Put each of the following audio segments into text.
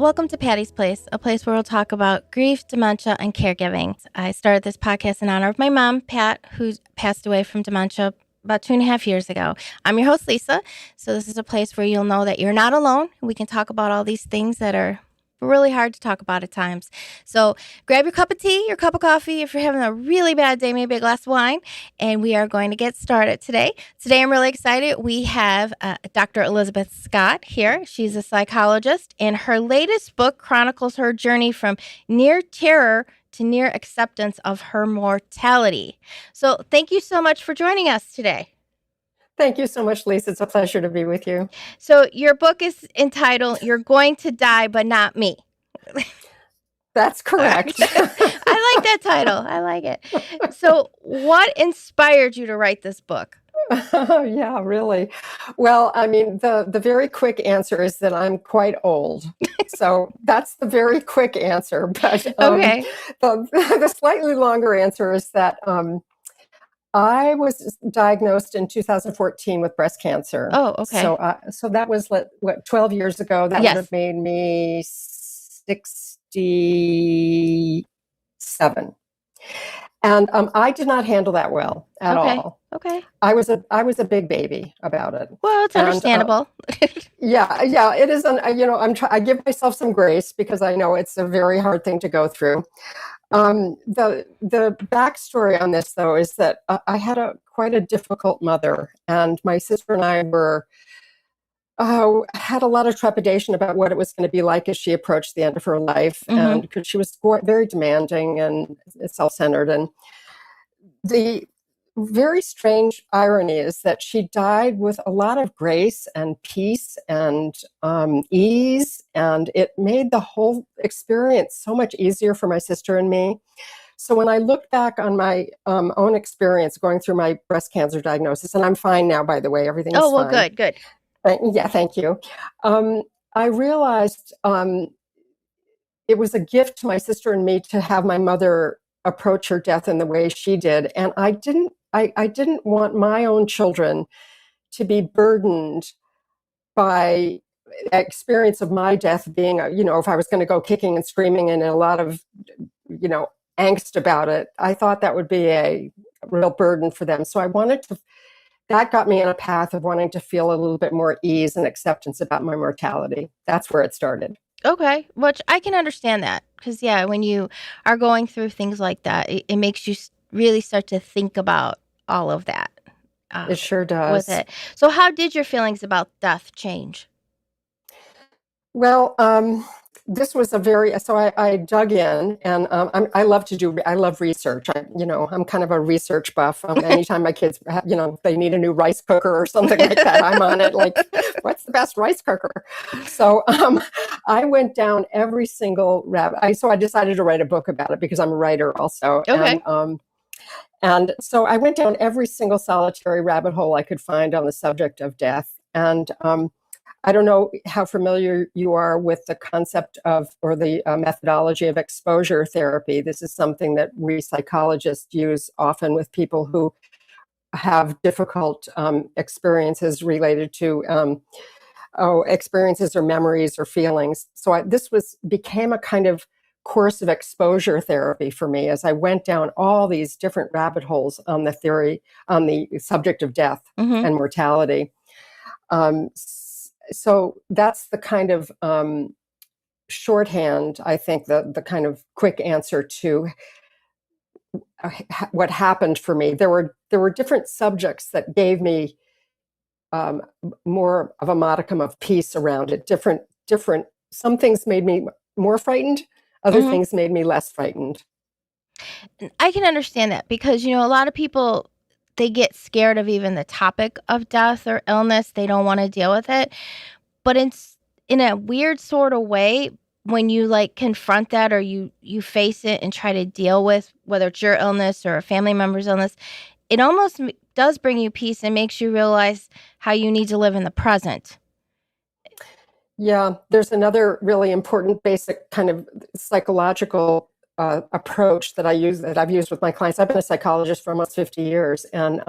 Welcome to Patty's Place, a place where we'll talk about grief, dementia, and caregiving. I started this podcast in honor of my mom, Pat, who passed away from dementia about 2.5 years ago. I'm your host, Lisa. So this is a place where you'll know that you're not alone. We can talk about all these things that are really hard to talk about at times. So grab your cup of tea, your cup of coffee. If you're having a really bad day, maybe a glass of wine. And we are going to get started today. Today, I'm really excited. We have Dr. Elizabeth Scott here. She's a psychologist, and her latest book chronicles her journey from near terror to near acceptance of her mortality. So thank you so much for joining us today. Thank you so much, Lisa. It's a pleasure to be with you. So your book is entitled, You're Going to Die, But Not Me. That's correct. I like that title. I like it. So what inspired you to write this book? Yeah, really. Well, I mean, the very quick answer is that I'm quite old. So that's the very quick answer. But Okay. the slightly longer answer is that I was diagnosed in 2014 with breast cancer. Oh, okay. So that was what 12 years ago. That Yes. would have made me 67. And I did not handle that well at all. Okay. I was a big baby about it. Well, it's understandable. Yeah, it is. I give myself some grace because I know it's a very hard thing to go through. The backstory on this, though, is that I had quite a difficult mother, and my sister and I had a lot of trepidation about what it was going to be like as she approached the end of her life, and because she was very demanding and self-centered. And the very strange irony is that she died with a lot of grace and peace and ease, and it made the whole experience so much easier for my sister and me. So when I look back on my own experience going through my breast cancer diagnosis, and I'm fine now, by the way, everything is fine. Oh, well, good. Yeah, thank you. I realized it was a gift to my sister and me to have my mother approach her death in the way she did. And I didn't want my own children to be burdened by the experience of my death being, if I was going to go kicking and screaming and a lot of, angst about it, I thought that would be a real burden for them. So that got me on a path of wanting to feel a little bit more ease and acceptance about my mortality. That's where it started. Okay, which I can understand that because, when you are going through things like that, it makes you really start to think about all of that. It sure does. With it. So how did your feelings about death change? Well, this was I dug in, and I love research. I'm kind of a research buff. Anytime my kids, they need a new rice cooker or something like that, I'm on it. Like, what's the best rice cooker? So I went down every single rabbit. So I decided to write a book about it because I'm a writer also. Okay. And so I went down every single solitary rabbit hole I could find on the subject of death. And I don't know how familiar you are with the concept or the methodology of exposure therapy. This is something that we psychologists use often with people who have difficult experiences related to experiences or memories or feelings. So this became a kind of course of exposure therapy for me as I went down all these different rabbit holes on the subject of death and mortality. So that's the kind of shorthand, I think, the kind of quick answer to what happened for me. There were different subjects that gave me more of a modicum of peace around it. Different. Some things made me more frightened. Other things made me less frightened. I can understand that because, a lot of people, they get scared of even the topic of death or illness. They don't want to deal with it. But in a weird sort of way, when you confront that or you face it and try to deal with whether it's your illness or a family member's illness, it almost does bring you peace and makes you realize how you need to live in the present. Yeah, there's another really important basic kind of psychological approach that I've used with my clients. I've been a psychologist for almost 50 years. And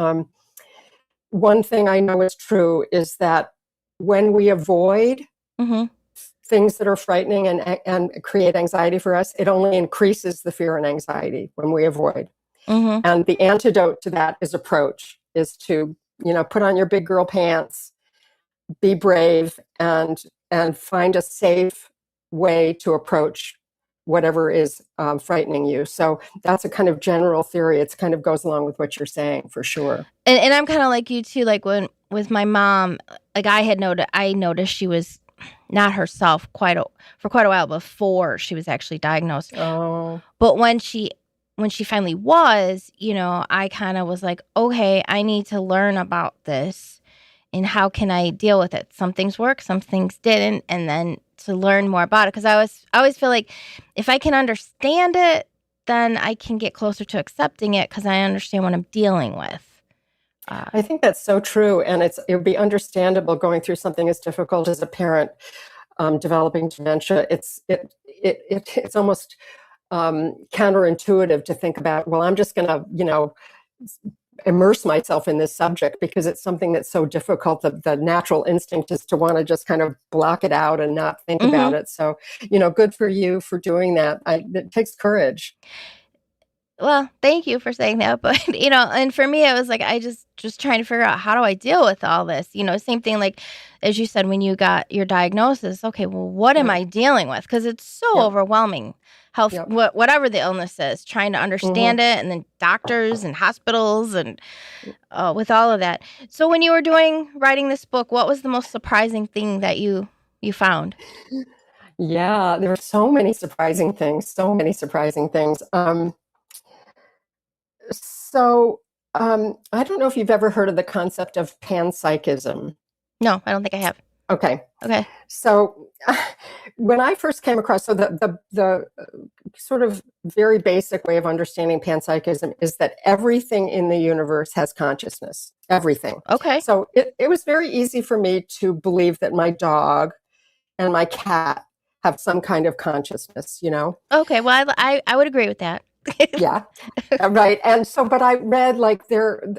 one thing I know is true is that when we avoid things that are frightening and create anxiety for us, it only increases the fear and anxiety when we avoid. Mm-hmm. And the antidote to that is approach, is to, put on your big girl pants, be brave, and find a safe way to approach whatever is frightening you. So that's a kind of general theory. It kind of goes along with what you're saying, for sure. And I'm kind of like you too. Like when with my mom, like I noticed she was not herself for quite a while before she was actually diagnosed. Oh, But when she finally was, I kind of was like, okay, I need to learn about this and how can I deal with it. Some things work, some things didn't, and then to learn more about it, because I always feel like if I can understand it, then I can get closer to accepting it because I understand what I'm dealing with. I think that's so true, and it would be understandable going through something as difficult as a parent developing dementia. It's almost counterintuitive to think about, well, I'm just going to, immerse myself in this subject because it's something that's so difficult. The natural instinct is to want to just kind of block it out and not think about it. So, good for you for doing that. It takes courage. Well, thank you for saying that. But, and for me, it was like, I just trying to figure out, how do I deal with all this? Same thing, like, as you said, when you got your diagnosis, okay, well, what am I dealing with? Because it's so overwhelming. Whatever the illness is, trying to understand it, and then doctors and hospitals and with all of that. So when you were writing this book, what was the most surprising thing that you found? Yeah, there are so many surprising things, I don't know if you've ever heard of the concept of panpsychism. No, I don't think I have. Okay. Okay. So when I first came across, so the sort of very basic way of understanding panpsychism is that everything in the universe has consciousness. Everything. Okay. So it was very easy for me to believe that my dog and my cat have some kind of consciousness, Okay, well, I would agree with that. Yeah, right. And so, but I read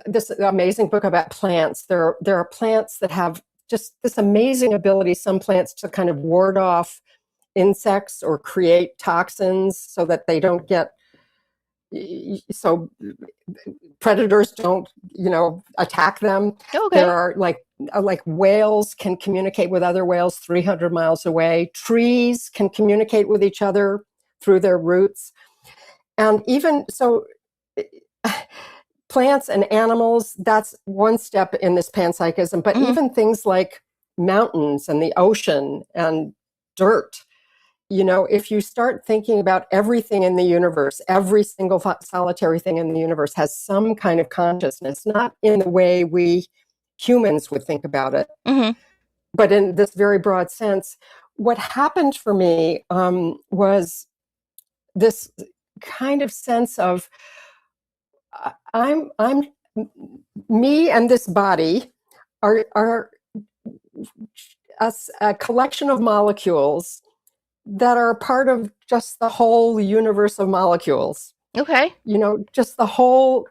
this amazing book about plants. There are plants that have just this amazing ability, some plants, to kind of ward off insects or create toxins so that they don't get, so predators don't, attack them. Okay. There are like whales can communicate with other whales 300 miles away. Trees can communicate with each other through their roots. And even so, plants and animals, that's one step in this panpsychism, but even things like mountains and the ocean and dirt, if you start thinking about everything in the universe, every single solitary thing in the universe has some kind of consciousness, not in the way we humans would think about it, but in this very broad sense. What happened for me was this kind of sense of I'm me and this body are a collection of molecules that are part of just the whole universe of molecules. Okay. Just the whole,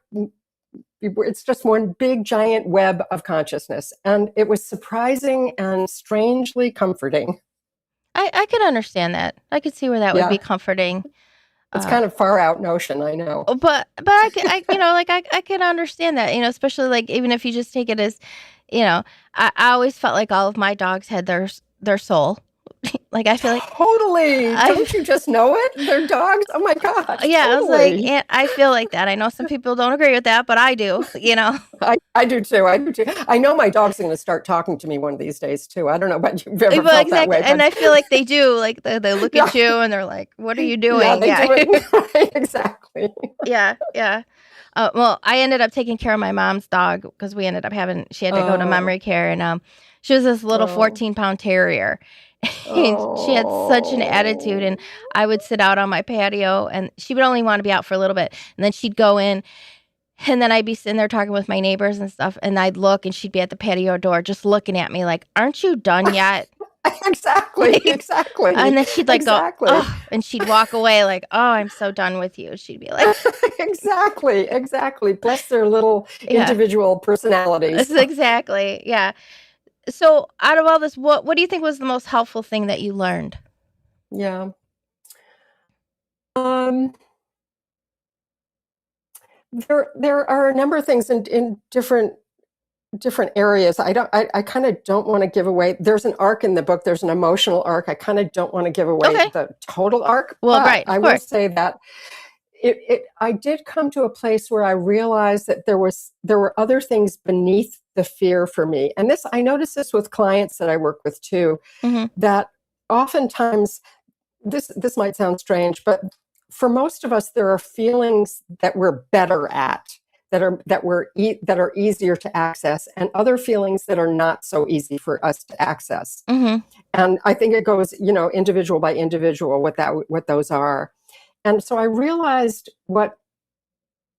it's just one big giant web of consciousness. And it was surprising and strangely comforting. I could understand that. I could see where that would be comforting. It's kind of far out notion, I know. But I can understand that, especially like even if you just take it as, I always felt like all of my dogs had their soul. Like I feel like totally. Don't you just know it? They're dogs. Oh my gosh. Yeah, totally. I was like, Yeah, I feel like that. I know some people don't agree with that, but I do. I do too. I know my dog's going to start talking to me one of these days too. I don't know about you've ever felt that way. And I feel like they do. Like they look at you and they're like, "What are you doing?" Yeah, they do it. Right, exactly. Yeah. Well, I ended up taking care of my mom's dog because she had to go to memory care, and she was this little 14-pound terrier. And she had such an attitude, and I would sit out on my patio, and she would only want to be out for a little bit, and then she'd go in, and then I'd be sitting there talking with my neighbors and stuff, and I'd look, and she'd be at the patio door just looking at me like, "Aren't you done yet?" Exactly. And then she'd like go, "Oh," and she'd walk away like, "Oh, I'm so done with you." She'd be like, Exactly. Bless their little individual personalities. Exactly. Yeah. So out of all this, what do you think was the most helpful thing that you learned? Yeah. Um, there are a number of things in different areas. I kind of don't want to give away. There's an arc in the book. There's an emotional arc. I kind of don't want to give away Okay. the total arc, Well, but right, of I will course. say that I did come to a place where I realized that there were other things beneath the fear for me. And I notice this with clients that I work with too, Mm-hmm. that oftentimes this might sound strange, but for most of us, there are feelings that we're better at, that are easier to access, and other feelings that are not so easy for us to access. Mm-hmm. And I think it goes, individual by individual, what those are. And so I realized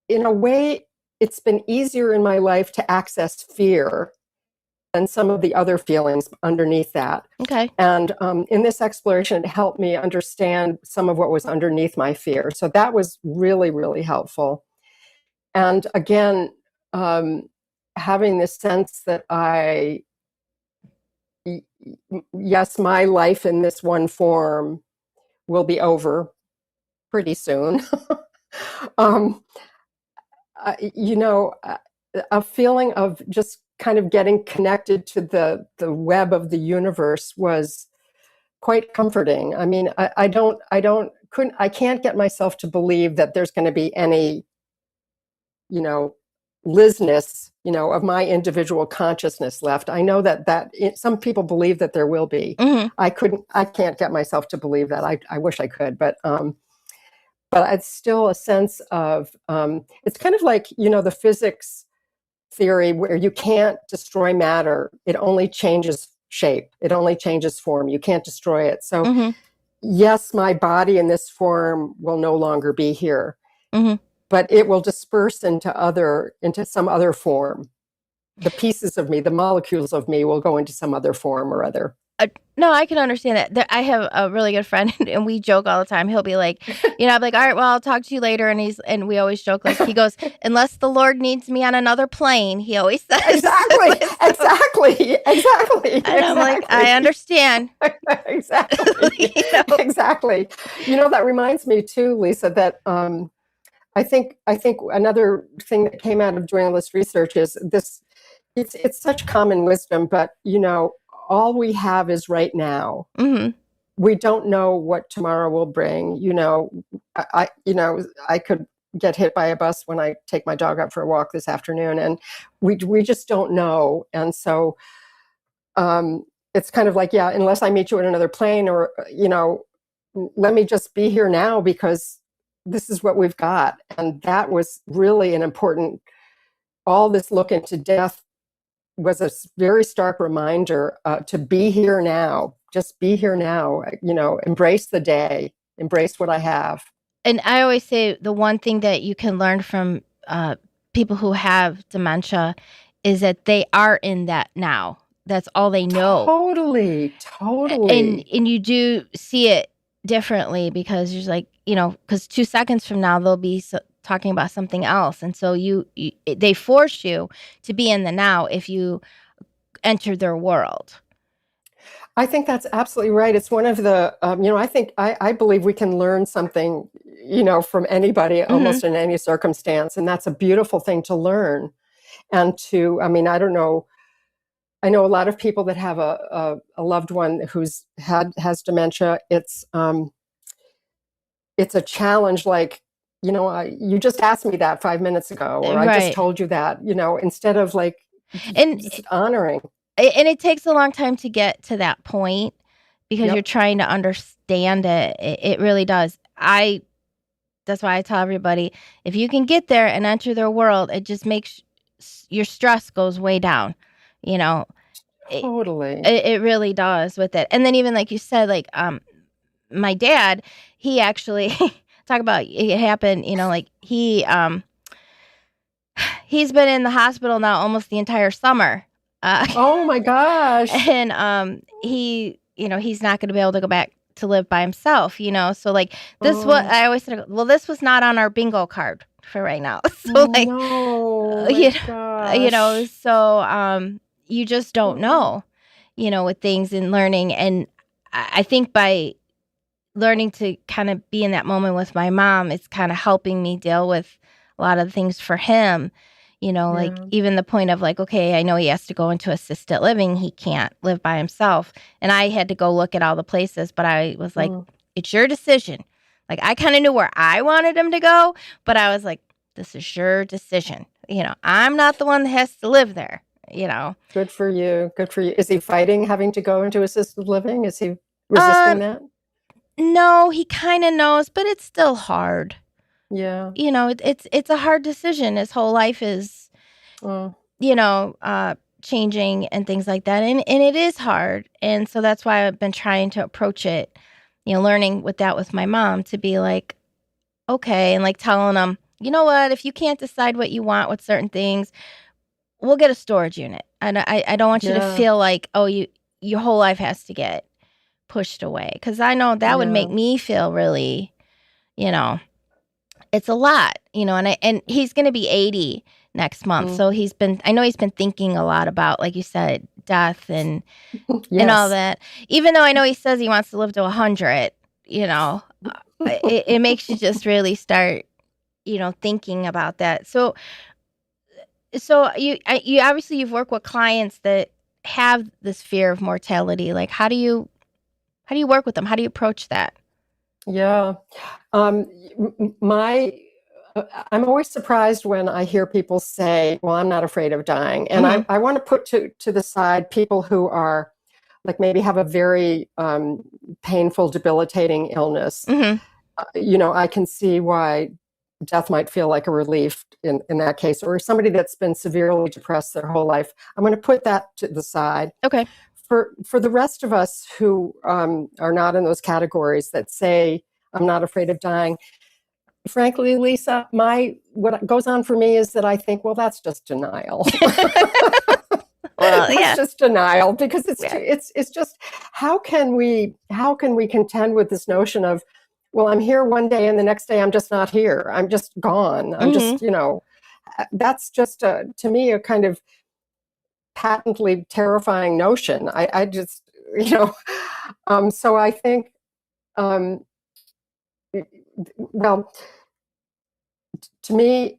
in a way, it's been easier in my life to access fear than some of the other feelings underneath that. Okay. And in this exploration, it helped me understand some of what was underneath my fear. So that was really, really helpful. And again, having this sense that yes, my life in this one form will be over pretty soon. um, a feeling of just kind of getting connected to the web of the universe was quite comforting. I mean, I can't get myself to believe that there's going to be any, Lizness, of my individual consciousness left. I know that some people believe that there will be. Mm-hmm. I can't get myself to believe that. I wish I could, but it's still a sense of, it's kind of like, the physics theory where you can't destroy matter. It only changes shape. It only changes form. You can't destroy it. So Mm-hmm. yes, my body in this form will no longer be here, Mm-hmm. but it will disperse into some other form. The pieces of me, the molecules of me will go into some other form or other. No, I can understand that. I have a really good friend, and we joke all the time. He'll be like, I'm like, all right, well, I'll talk to you later. And we always joke, like, he goes, unless the Lord needs me on another plane, he always says. Exactly, So, exactly. And I'm like, I understand. Exactly, exactly. That reminds me too, Lisa, that I think another thing that came out of doing all this research is this. It's such common wisdom, but all we have is right now. Mm-hmm. We don't know what tomorrow will bring. I could get hit by a bus when I take my dog out for a walk this afternoon, and we just don't know. And so it's kind of like, yeah, unless I meet you in another plane, or let me just be here now because this is what we've got. And that was really an important. All this look into death was a very stark reminder to be here now. Just be here now. Embrace the day. Embrace what I have. And I always say the one thing that you can learn from people who have dementia is that they are in that now. That's all they know. Totally. And you do see it differently because you're like, because 2 seconds from now they'll be talking about something else, and so they force you to be in the now if you enter their world. I think that's absolutely right. It's one of the, I believe we can learn something, from anybody, almost in any circumstance. And that's a beautiful thing to learn. And I don't know, I know a lot of people that have a loved one has dementia. It's a challenge. Like, you just asked me that 5 minutes ago, or I just told you that, instead of like, and just honoring. And it takes a long time to get to that point because you're trying to understand it. It really does. That's why I tell everybody, if you can get there and enter their world, it just makes your stress goes way down. Totally. It really does with it. And then even like you said, like my dad, he actually talk about it happened. Like he's been in the hospital now almost the entire summer. Oh my gosh. And he's not going to be able to go back to live by himself, so like this what I always said, well, this was not on our bingo card for right now. So no, so you just don't know. with things and learning. And I think by learning to kind of be in that moment with my mom, it's kind of helping me deal with a lot of the things for him. Like Yeah. even the point of like, okay, I know he has to go into assisted living. He can't live by himself. And I had to go look at all the places, but I was like, Mm. it's your decision. Like I kind of knew where I wanted him to go, but I was like, this is your decision. I'm not the one that has to live there. Good for you. Good for you. Is he fighting having to go into assisted living? Is he resisting Um, that? no, he kind of knows, but it's still hard. Yeah. It's a hard decision. His whole life is, Oh, you know, uh, changing and things like that. And it is hard. And so that's why I've been trying to approach it, learning with my mom to be like, okay. And like telling them, you know what, if you can't decide what you want with certain things, we'll get a storage unit. And I don't want you to yeah. feel like, oh, your whole life has to get pushed away. Cause I know that would make Yeah. me feel really, you know, it's a lot, and he's going to be 80 next month. Mm. So I know he's been thinking a lot about, like you said, death and all Yes. that. Even though I know he says he wants to live to 100, it makes you just really start, thinking about that. So you obviously you've worked with clients that have this fear of mortality. Like, how do you work with them? How do you approach that? Yeah. Um, my I'm always surprised when I hear people say, well, I'm not afraid of dying. And Mm-hmm. I want to put to the side people who are like maybe have a very painful, debilitating illness. Mm-hmm. I can see why death might feel like a relief in that case, or somebody that's been severely depressed their whole life. I'm going to put that to the side. Okay. For the rest of us who are not in those categories that say, I'm not afraid of dying, frankly, Lisa, what goes on for me is that I think, well, that's just denial. Well, That's yeah. just denial because Yeah. it's just how can we contend with this notion of, well, I'm here one day and the next day I'm just not here. I'm just gone. I'm Mm-hmm. just, that's just to me a kind of patently terrifying notion. I just, so I think, um, well, to me,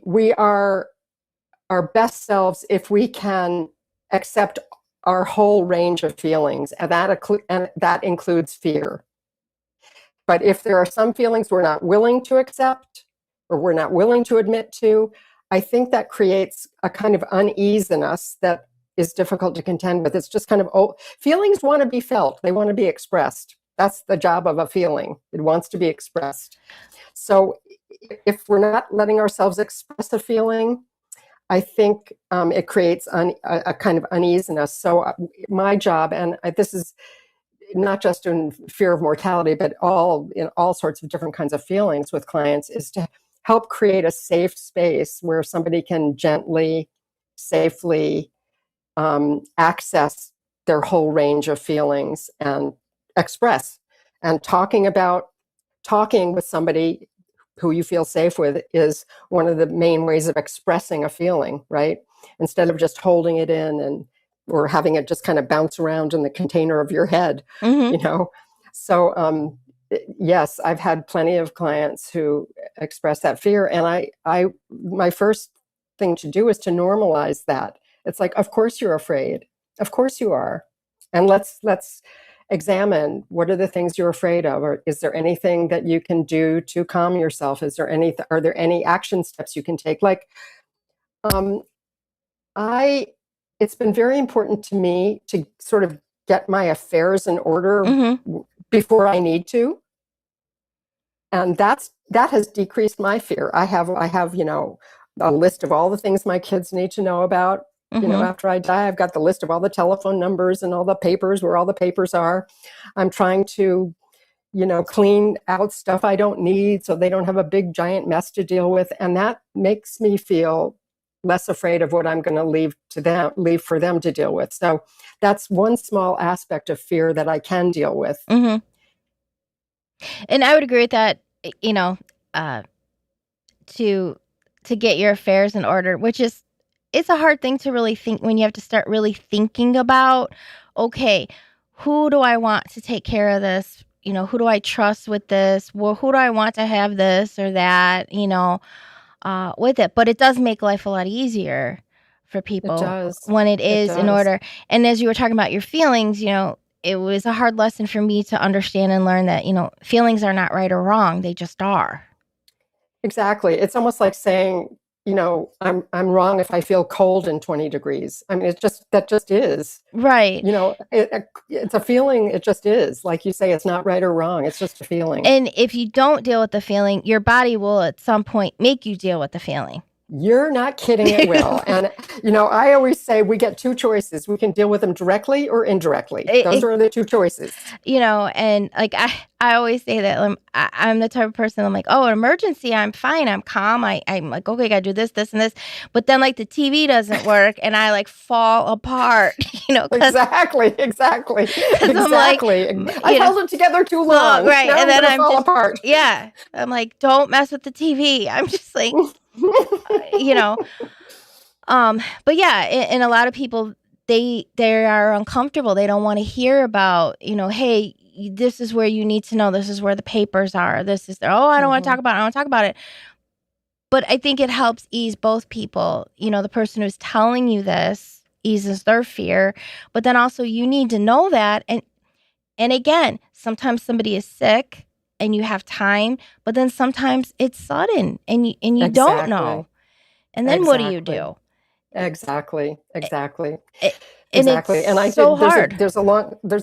we are our best selves if we can accept our whole range of feelings, and that includes fear. But if there are some feelings we're not willing to accept or we're not willing to admit to, I think that creates a kind of unease in us that is difficult to contend with. It's just kind of, feelings want to be felt, they want to be expressed. That's the job of a feeling. It wants to be expressed. So if we're not letting ourselves express a feeling, I think it creates a kind of uneasiness. So my job, and this is not just in fear of mortality, but in all sorts of different kinds of feelings with clients, is to help create a safe space where somebody can gently, safely access their whole range of feelings and express. And talking with somebody who you feel safe with is one of the main ways of expressing a feeling, right? Instead of just holding it in or having it just kind of bounce around in the container of your head, Mm-hmm. you know. So yes, I've had plenty of clients who express that fear, and I my first thing to do is to normalize that. It's like, of course you're afraid, of course you are, and let's examine what are the things you're afraid of, or is there anything that you can do to calm yourself? Are there any action steps you can take? Like, um, I it's been very important to me to sort of get my affairs in order Mm-hmm. before I need to, and that has decreased my fear. I have a list of all the things my kids need to know about. Mm-hmm. After I die, I've got the list of all the telephone numbers and all the papers where all the papers are. I'm trying to clean out stuff I don't need so they don't have a big giant mess to deal with. And that makes me feel less afraid of what I'm going to leave for them to deal with. So that's one small aspect of fear that I can deal with. Mm-hmm. And I would agree with that, you know, uh, to get your affairs in order, which is it's a hard thing to really think when you have to start really thinking about, okay, who do I want to take care of this? Who do I trust with this? Well, who do I want to have this or that, with it? But it does make life a lot easier for It people does. when it It is in does. order. And as you were talking about your feelings, it was a hard lesson for me to understand and learn that, feelings are not right or wrong. They just are. Exactly. It's almost like saying, I'm wrong if I feel cold in 20 degrees. I mean, that just is. Right. It's a feeling. It just is. Like you say, it's not right or wrong. It's just a feeling. And if you don't deal with the feeling, your body will at some point make you deal with the feeling. You're not kidding, it will. And, I always say we get two choices. We can deal with them directly or indirectly. Those are the two choices. And like I always say that I'm the type of person, I'm like, oh, an emergency, I'm fine, I'm calm. I'm like, okay, I gotta do this, this, and this. But then like the TV doesn't work and I like fall apart, Exactly. I'm like, I held it together too long. Right. Now And then I'm fall apart. Yeah. I'm like, don't mess with the TV. I'm just like, but yeah, and a lot of people, they are uncomfortable. They don't want to hear about, hey, this is where you need to know. This is where the papers are. This is I don't want to talk about it. I don't want to talk about it. But I think it helps ease both people. The person who's telling you this eases their fear, but then also you need to know that. And again, sometimes somebody is sick and you have time, but then sometimes it's sudden and you don't know. And then what do you do? Exactly. And Exactly. it's And hard. there's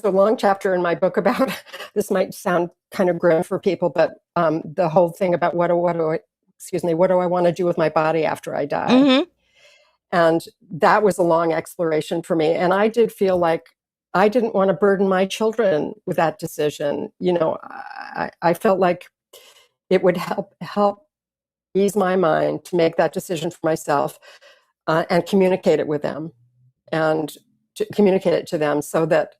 a long chapter in my book about this. Might sound kind of grim for people, but the whole thing about what do I want to do with my body after I die? Mm-hmm. And that was a long exploration for me. And I did feel like I didn't want to burden my children with that decision. I felt like it would help ease my mind to make that decision for myself, and communicate it with them, and to communicate it to them so that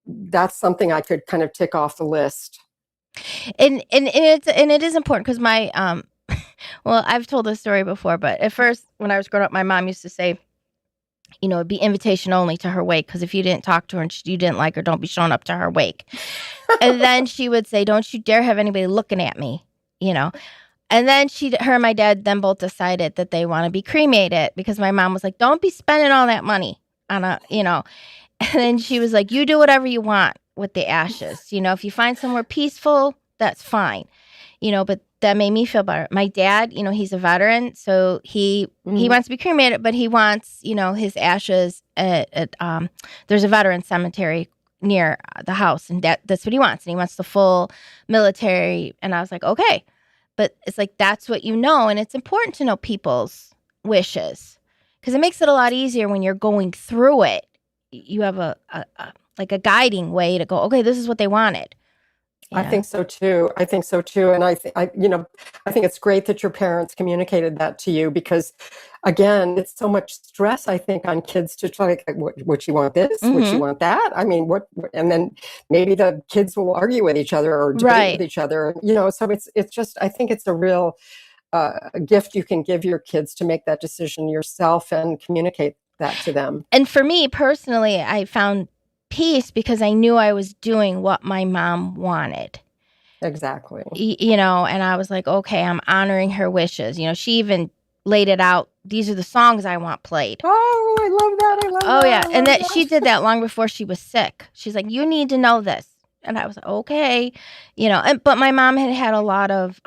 that's something I could kind of tick off the list. And it is important because my well, I've told this story before, but at first when I was growing up, my mom used to say, it'd be invitation only to her wake, because if you didn't talk to her and you didn't like her, don't be showing up to her wake. And then she would say, don't you dare have anybody looking at me, And then her and my dad then both decided that they want to be cremated, because my mom was like, don't be spending all that money on And then she was like, you do whatever you want with the ashes. If you find somewhere peaceful, that's fine. But that made me feel better. My dad, he's a veteran, so he wants to be cremated, but he wants, his ashes at there's a veteran cemetery near the house, and that's what he wants. And he wants the full military. And I was like, okay. But it's like, that's what and it's important to know people's wishes, because it makes it a lot easier when you're going through it. You have a guiding way to go, okay, this is what they wanted. Yeah. I think so too. And I think it's great that your parents communicated that to you, because again, it's so much stress, I think, on kids to try to, would you want this? Mm-hmm. Would you want that? I mean, and then maybe the kids will argue with each other or debate with each other, so it's just, I think it's a real gift you can give your kids to make that decision yourself and communicate that to them. And for me personally, I found peace because I knew I was doing what my mom wanted. Exactly. And I was like, okay, I'm honoring her wishes. She even laid it out. These are the songs I want played. Oh, I love that. Oh, yeah. And that she did that long before she was sick. She's like, you need to know this. And I was like, okay. But my mom had a lot of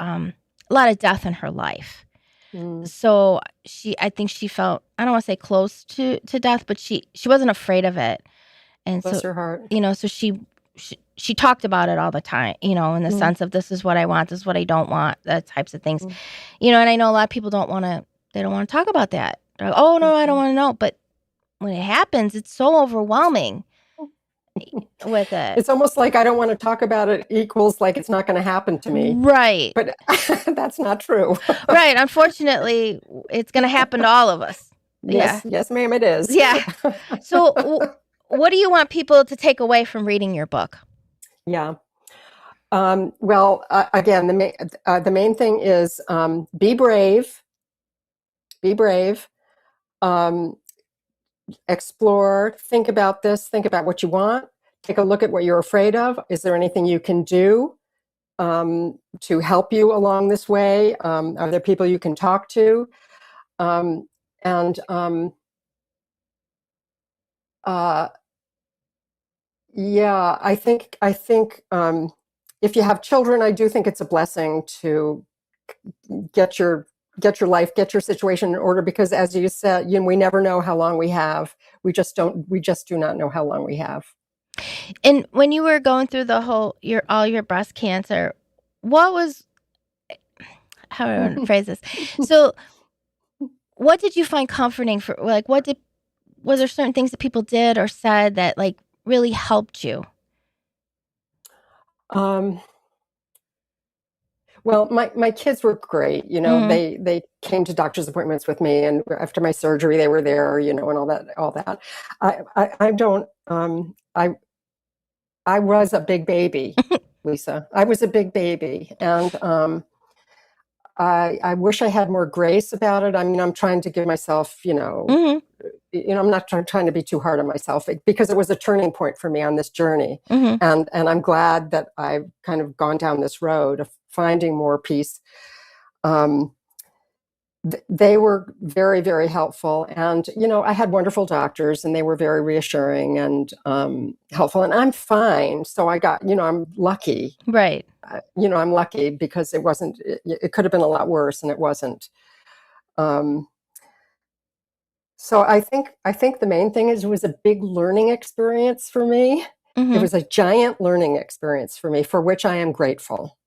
death in her life. So I think she felt, I don't want to say close to death, but she wasn't afraid of it. And bless her heart. So she talked about it all the time, in the sense of, this is what I want, this is what I don't want, that types of things. And I know a lot of people don't want to talk about that. They're like, oh no, I don't want to know. But when it happens, it's so overwhelming with it. It's almost like I don't want to talk about it equals like it's not going to happen to me. Right. But that's not true. Right. Unfortunately, it's going to happen to all of us. Yes, yeah. Yes, ma'am, it is. Yeah. So what do you want people to take away from reading your book? Yeah. Well, again, the main thing is be brave. Be brave. um, explore, think about this, think about what you want, take a look at what you're afraid of. Is there anything you can do to help you along this way? Are there people you can talk to? Um, and uh, yeah, I think if you have children, I do think it's a blessing to get your get your life, get your situation in order, because as you said, we never know how long we have. We just do not know how long we have. And when you were going through the whole all your breast cancer, what was how do I want to phrase this? So, what did you find comforting for? Like, was there certain things that people did or said that like really helped you? um, Well, my kids were great. Mm-hmm. They came to doctor's appointments with me, and after my surgery, they were there. And all that. I don't. I was a big baby, Lisa. I was a big baby, and I wish I had more grace about it. I mean, I'm trying to give myself, Mm-hmm. I'm not trying to be too hard on myself, because it was a turning point for me on this journey, Mm-hmm. and I'm glad that I've kind of gone down this road of finding more peace. Um, they were very, very helpful, and I had wonderful doctors, and they were very reassuring and helpful, and I'm fine. So I got, I'm lucky. Right. I'm lucky because it wasn't. It could have been a lot worse, and it wasn't. Um, So I think the main thing is it was a big learning experience for me. It Mm-hmm. was a giant learning experience for me, for which I am grateful.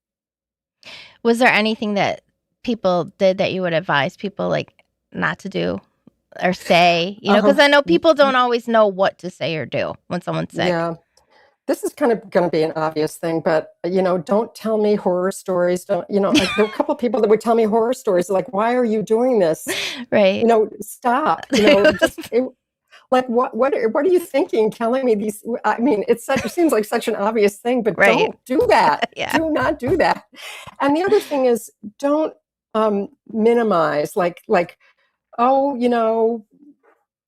Was there anything that people did that you would advise people like not to do or say? Because Um, I know people don't always know what to say or do when someone's sick. yeah, this is kind of going to be an obvious thing, but don't tell me horror stories. Don't like there were a couple of people that would tell me horror stories, like, why are you doing this? Right. Stop. Like what are you thinking telling me these? I mean, it seems like such an obvious thing, but Right. don't do that. Yeah. Do not do that. And the other thing is, don't minimize, like, oh,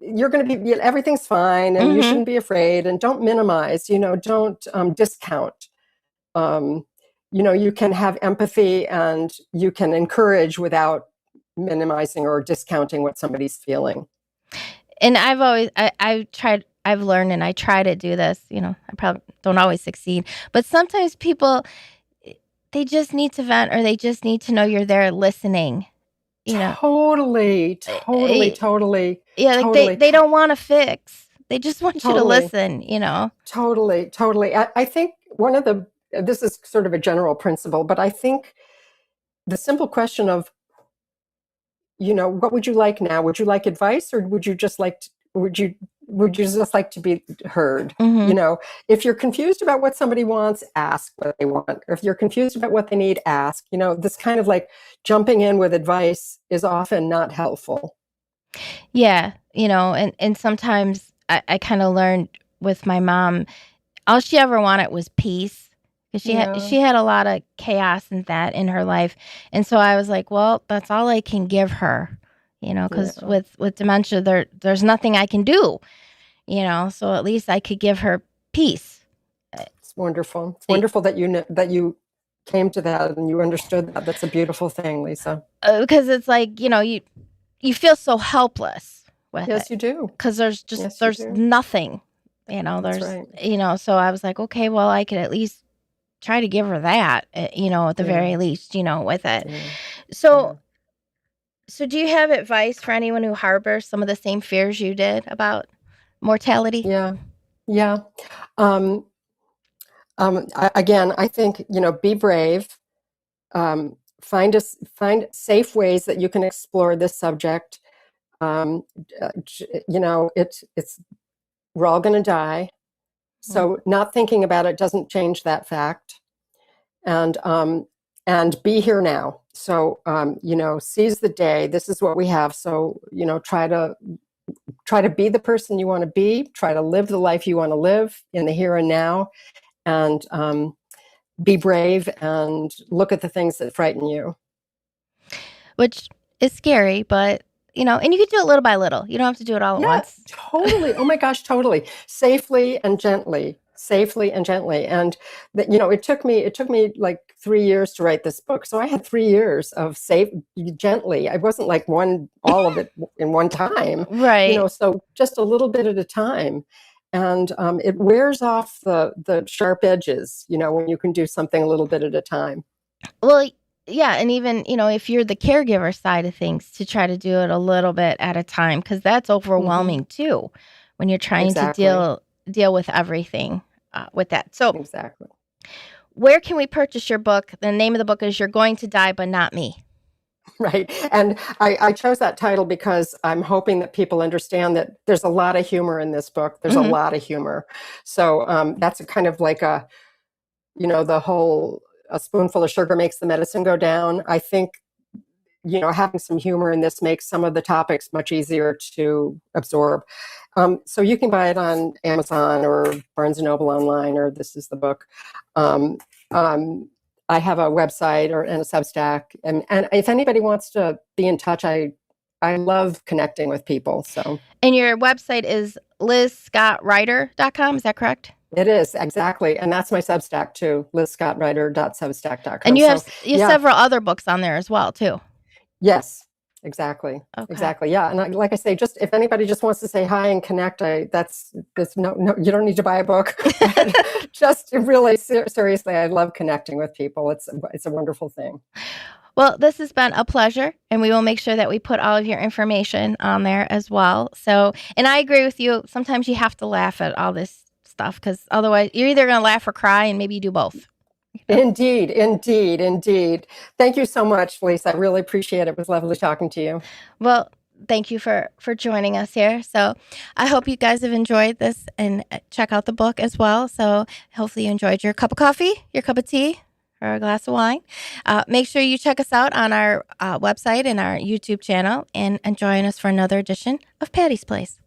you're going to be, everything's fine and you Mm-hmm. shouldn't be afraid, and don't minimize, don't discount. um, you can have empathy and you can encourage without minimizing or discounting what somebody's feeling. And I've learned and I try to do this, I probably don't always succeed, but sometimes people, they just need to vent or they just need to know you're there listening, you know. Totally, totally, Eh, totally, Yeah, like totally, they don't want to fix. They just want you to totally, listen. totally, totally. I think this is sort of a general principle, but I think the simple question of, what would you like now? Would you like advice, or would you just like to be heard? Mhm. If you're confused about what somebody wants, ask what they want. Or if you're confused about what they need, ask. This kind of like jumping in with advice is often not helpful. Yeah, and sometimes I kind of learned with my mom, all she ever wanted was peace because Yeah, she had a lot of chaos and that in her life, and so I was like, well, that's all I can give her, because yeah. with dementia, there's nothing I can do, so at least I could give her peace. It's wonderful. It's Eh, wonderful that you came to that and you understood that. That's a beautiful thing, Lisa. Because it's like you feel so helpless with it Yes, you do. because Yes, you there's do. nothing, That's right. so I was like, okay, well, I could at least try to give her that, at the Yeah, very least, with it. yeah, So, yeah, so do you have advice for anyone who harbors some of the same fears you did about mortality? yeah, yeah. Um, Again, I think, be brave. Find safe ways that you can explore this subject. Um, it's we're all going to die, Mhm. so not thinking about it doesn't change that fact. And be here now. So seize the day. This is what we have. So try to be the person you want to be. Try to live the life you want to live in the here and now, and be brave and look at the things that frighten you. Which is scary, but and you can do it little by little. You don't have to do it all at Yeah, once. totally. Oh my gosh, totally. Safely and gently. Safely and gently. And it took me like 3 years to write this book. So I had 3 years of safe gently. I wasn't like all of it in one time, Right. so just a little bit at a time. And it wears off the sharp edges, when you can do something a little bit at a time. Well, yeah, and even, if you're the caregiver side of things, to try to do it a little bit at a time, because that's Hmm. overwhelming too when you're trying to Exactly. deal with everything with that. So, Exactly. where can we purchase your book? The name of the book is You're Going to Die, But Not Me. Right. And I chose that title because I'm hoping that people understand that there's a lot of humor in this book. There's a Hmm. lot of humor. So that's a kind of like the whole a spoonful of sugar makes the medicine go down. I think, having some humor in this makes some of the topics much easier to absorb. So you can buy it on Amazon or Barnes and Noble online, or This Is the Book. Um, um, I have a website and a Substack, and if anybody wants to be in touch, I love connecting with people. So And your website is lizscottwriter.com. Is that correct? it is exactly, and that's my Substack too, And lizscottwriter.substack.com. you have So yeah, several other books on there as well, too. yes, exactly. Okay. Exactly. Yeah. And like I say, just if anybody just wants to say hi and connect, that's no, you don't need to buy a book, but just really seriously, I love connecting with people. It's a wonderful thing. Well, this has been a pleasure, and we will make sure that we put all of your information on there as well. So, and I agree with you. Sometimes you have to laugh at all this stuff because otherwise you're either going to laugh or cry, and maybe you do both. Indeed, indeed, indeed. Thank you so much, Lisa. I really appreciate it. It was lovely talking to you. Well, thank you for joining us here. So, I hope you guys have enjoyed this and check out the book as well. So, hopefully, you enjoyed your cup of coffee, your cup of tea, or a glass of wine. Make sure you check us out on our website and our YouTube channel and join us for another edition of Patty's Place.